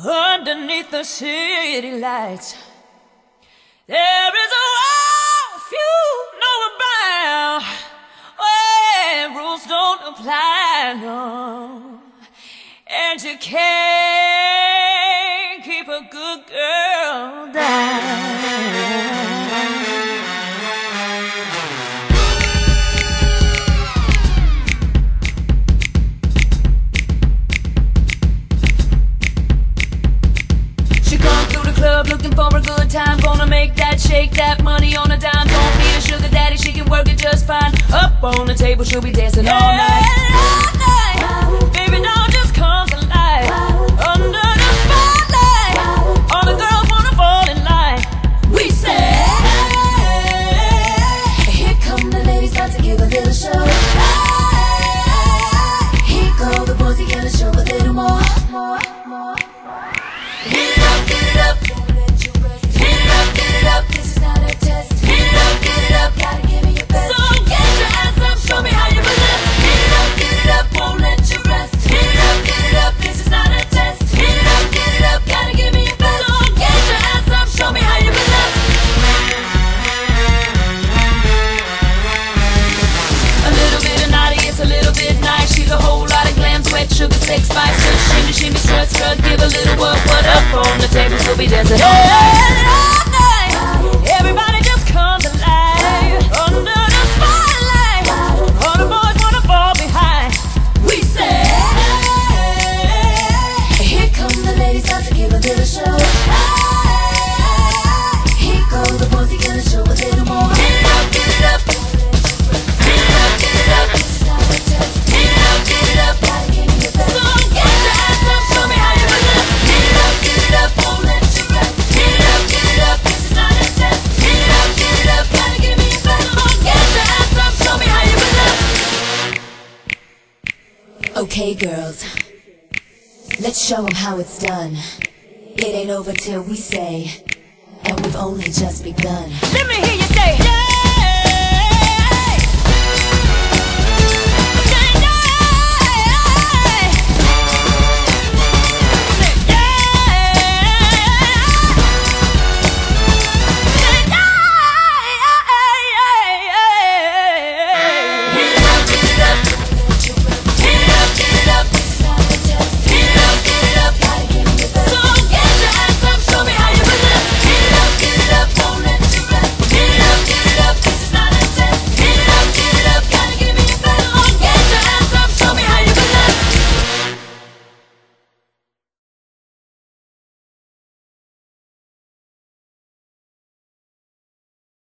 Underneath the city lights, there is a world few know about, where rules don't apply, no. And you can't keep a good girl down. Looking for a good time, gonna make that, shake that money on a dime. Don't need a sugar daddy, she can work it just fine. Up on the table, she'll be dancing all night. Baby doll just comes alive. Under the spotlight, all the girls wanna fall in line. We say, hey, here come the ladies, about to give a little show. Here go the boys, he gonna show a little more. Get it up, get it up. This is not a test. Get it up, gotta give me your best. So get your ass up, show me how you possess. Get it up, won't let you rest. Get it up, this is not a test. Get it up, gotta give me your best. So get your ass up, show me how you possess. A little bit of naughty, it's a little bit nice. She's a whole lot of glam, sweat, sugar, sex, spice. Just shimmy, shimmy, strut, strut, give a little what up on the table, she'll be dancing all night. Everybody just comes alive. Under the spotlight, all the boys wanna fall behind. We say, here come the ladies, about to give a little show. Here go the boys, he gonna show a little more. Get it up, get it up. Get it up, get it up. This is not a test. Get it up, gotta give me your best. So get your ass up, show me how you possess. Get it up, won't let you rest. Get it up, this is not a test. Get it up, gotta give me your best. So get your ass up, show me how you possess. Okay, girls, let's show them how it's done. It ain't over till we say, and we've only just begun. Let me hear you say, yeah.